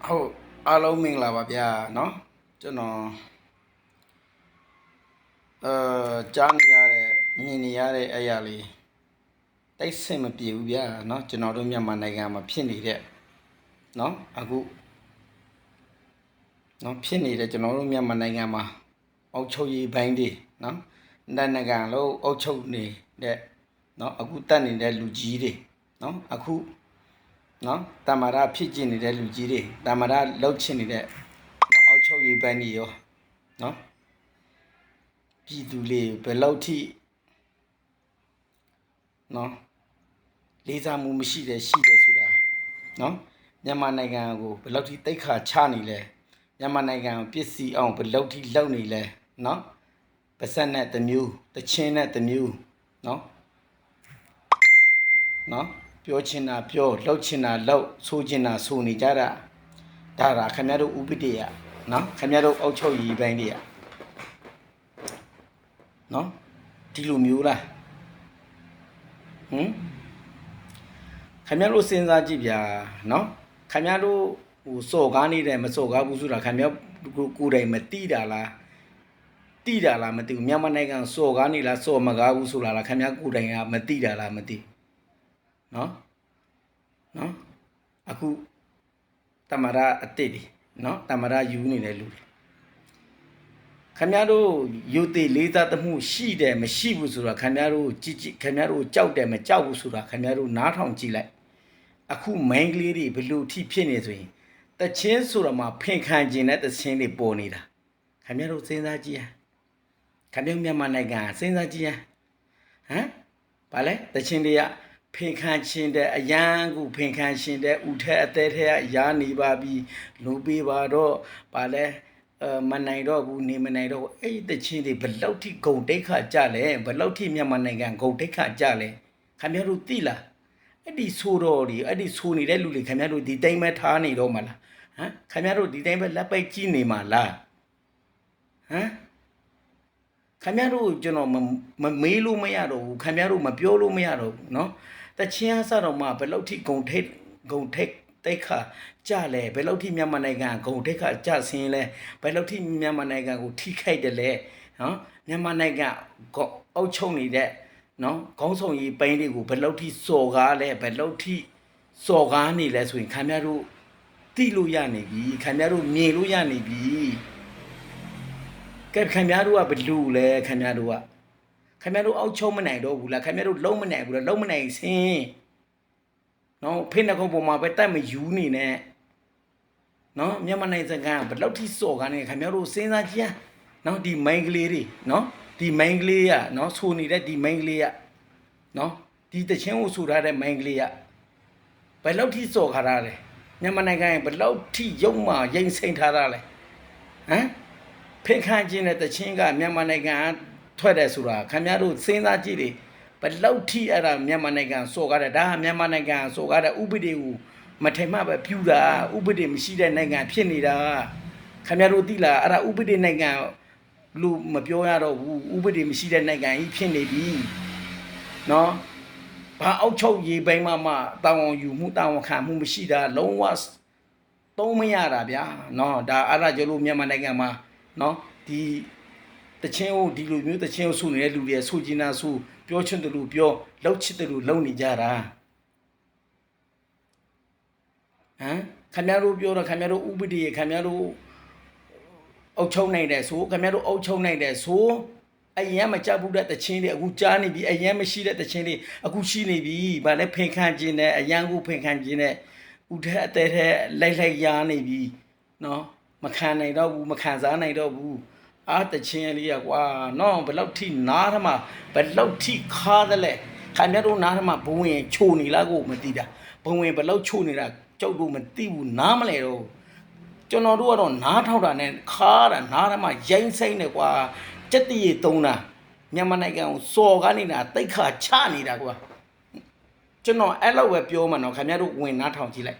ဟုတ်အားလုံးမင်္ဂလာပါဗျာเนาะကျွန်တော်ကြားနေရတဲ့မြင်နေရတဲ့အရာလေးတိတ်ဆင်မပြေဘူးဗျာเนาะကျွန်တော်တို့မြန်မာနိုင်ငံမှာဖြစ်နေတဲ့เนาะအခုเนาะဖြစ်နေတဲ့ကျွန်တော်တို့မြန်မာနိုင်ငံမှာအုပ်ချုပ်ရေးပိုင်းတွေเนาะနိုင်ငံလုံးအုပ်ချုပ်နေတဲ့เนาะအခုတက်နေတဲ့လူကြီးတွေเนาะအခုနော်တမရဖြစ်ကျင်နေတဲ့လူကြီးတွေတမရလှုပ်ချင်နေတဲ့အောက်ချုပ်ရေးပန်းကြီးရောနော်ပြည်သူလေးဘယ်လောက်ထိနော်လေးစားမှုမရှိတယ်ရှိတယ်ဆိုတာနော်မြန်မာနိုင်ငံကိုဘယ်လောက်ထိတိတ်ခါချနေလဲမြန်မာနိုင်ငံကိုပြစ်စီအောင်ဘယ်လောက်ထိလှုပ်နေလဲနော်ပါစက်နဲ့တစ်မျိုးတချင်းနဲ့တစ်မျိုးနော်နော်ပြောချင်တာပြောလှုပ်ချင်တာလှုပ်ဆိုချင်တာဆိုနေကြတာဒါခင်ဗျားတို့ဥပဒေရနော်ခင်ဗျားတို့အောက်ချုပ်ရေးပိုင်းတွေရနော်ဒီလိုမျိုးလားခင်ဗျားတို့စဉ်းစားကြည့်ဗျာနော်ခင်ဗျားတို့ဟိုစော်ကားနေတယ်မစော်ကားဘူးဆိုတာခင်ဗျားကိုယ်တိုင်မတိတာလားတိတာလားမသိဘူးမြန်မာနိုင်ငံစော်ကားနေလားစော်မကားဘူးဆိုတာလားခင်ဗျားကိုယ်တိုင်ကမတိတာလားမသိနော်အခုတမရအတိတ်တွေနော်တမရယူနေတဲ့လူတွေခင်ဗျားတို့ယူသေးလေးသားသမှုရှိတယ်မရှိဘူးဆိုတာခင်ဗျားတို့ကြည့်ခင်ဗျားတို့ကြောက်တယ်မကြောက်ဘူးဆိုတာခင်ဗျားတို့နားထောင်ကြည့်လိုက်အခုမိန်းကလေးတွေဘလို့ထိဖြစ်နေဆိုရင်တချင်းဆိုတော့မှဖင်ခံခြင်းနဲ့တချင်းတွေပေါ်နေတာခင်ဗျားတို့စဉ်းစားကြည့်ရခင်ဗျားမြန်မာနိုင်ငံစဉ်းစားကြည့်ရဘာလဲတချင်းတွေကဖင်ခံခြင်းတဲ့အရန်ကိုဖင်ခံခြင်းတဲ့ဥထဲအသေးထဲရာနေပါပြီလူပေးပါတော့ဗာလဲမနိုင်တော့ဘူးနေမနိုင်တော့အဲ့ဒီတချင်းတွေဘလောက်ထိဂုံတိတ်ခါကြလဲဘလောက်ထိမြန်မာနိုင်ငံဂုံတိတ်ခါကြလဲခင်ဗျားတို့သိလားအဲ့ဒီဆိုတော်ဒီအဲ့ဒီဆိုနေတဲ့လူတွေခင်ဗျားတို့ဒီတိုင်းပဲထားနေတော့မလားခင်ဗျားတို့ဒီတိုင်းပဲလက်ပိုက်ကြည့်နေမှာလားခင်ဗျားတို့ကျွန်တော်မမေးလို့မရတော့ဘူးခင်ဗျားတို့မပြောလို့မရတော့ဘူးเนาะတချင်းအစတော့မှဘယ်လောက်ထိဂုံထိတ်တိတ်ခါကြလဲဘယ်လောက်ထိမြန်မာနိုင်ငံဂုံထိတ်ခါကြဆင်းလဲဘယ်လောက်ထိမြန်မာနိုင်ငံကိုထိခိုက်တယ်လဲနော်မြန်မာနိုင်ငံအုပ်ချုပ်နေတဲ့နော်ခေါင်းဆောင်ကြီးပိုင်းတွေကိုဘယ်လောက်ထိစော်ကားလဲဘယ်လောက်ထိစော်ကားနေလဲဆိုရင်ခင်ဗျားတို့သိလို့ရနေပြီခင်ဗျားတို့မြင်လို့ရနေပြီကဲခင်ဗျားတို့ကဘယ်လူလဲခင်ဗျားတို့ကခင်ဗျားတို့အောက်ချုံမနိုင်တော့ဘူးလားခင်ဗျားတို့လုံးမနိုင်ဘူးလားလုံးမနိုင်စင်းနော်ဖိနှကုံပေါ်မှာပဲတိုက်မယူနေနဲ့နော်မြန်မာနိုင်ငံစကန်ဘယ်လောက်ထိစော်ကားနေခင်ဗျားတို့စဉ်းစားကြည့်နော်ဒီမိန်ကလေးတွေနော်ဒီမိန်ကလေးကနော်ဆိုနေတဲ့ဒီမိန်ကလေးကနော်ဒီတချင်းကိုဆိုထားတဲ့မိန်ကလေးကဘယ်လောက်ထိစော်ကားတာလဲမြန်မာနိုင်ငံဘယ်လောက်ထိရုံမှရိမ့်စိမ့်ထားတာလဲဖိခန့်ခြင်းတဲ့တချင်းကမြန်မာနိုင်ငံထွက်တယ်ဆိုတာခင်ဗျားတို့စဉ်းစားကြည့်လေဘယ်လောက်ထိအဲ့ဒါမြန်မာနိုင်ငံစော်ကားတယ်ဒါမြန်မာနိုင်ငံစော်ကားတဲ့ဥပဒေကိုမထင်မှပဲပြူတာဥပဒေမရှိတဲ့နိုင်ငံဖြစ်နေတာခင်ဗျားတို့သိလားအဲ့ဒါဥပဒေနိုင်ငံလို့မပြောရတော့ဘူးဥပဒေမရှိတဲ့နိုင်ငံကြီးဖြစ်နေပြီနော်ဘာအောက်ချုပ်ရေးပိုင်းမှတာဝန်ယူမှုတာဝန်ခံမှုမရှိတာလုံးဝသုံးမရတာဗျာနော်ဒါအဲ့ဒါကျလို့မြန်မာနိုင်ငံမှာနော်ဒီတချင်းကိုဒီလိုမျိုးတချင်းကိုဆူနေတဲ့လူတွေဆူကျင်တာဆူပြောချင်တယ်လို့ပြောလှုပ်ချစ်တယ်လို့လှုပ်နေကြတာခင်ဗျားတို့ပြောတော့ခင်ဗျားတို့ဥပဒေခင်ဗျားတို့အုပ်ချုပ်နိုင်တယ်ဆိုခင်ဗျားတို့အုပ်ချုပ်နိုင်တယ်ဆိုအရင်မကြဘူးတဲ့တချင်းတွေအခုကြားနေပြီအရင်မရှိတဲ့တချင်းတွေအခုရှိနေပြီဗာလဲဖင်ခံခြင်းနဲ့အရန်ကိုဖင်ခံခြင်းနဲ့ဥထဲအသေးထဲလိုက်ရားနေပြီနော်မခံနိုင်တော့ဘူးမခံစားနိုင်တော့ဘူးတချင်းလေးကွာနော်ဘယ်လောက်ထိနားထမဘယ်လောက်ထိခါသလဲခင်ဗျားတို့နားထမဘဝင်ချိုနေလားကိုမသိတာဘဝင်ဘယ်လောက်ချိုနေတာကြောက်လို့မသိဘူးနားမလဲတော့ကျွန်တော်တို့ကတော့နားထောက်တာနဲ့ခါတာနားထမရိုင်းဆိုင်နေကွာစက်တရီသုံးတာမြန်မာနိုင်ငံကိုစော်ကားနေတာတိတ်ခါချနေတာကွာကျွန်တော်အဲ့လောက်ပဲပြောမှတော့ခင်ဗျားတို့ဝင်နားထောင်ကြည့်လိုက်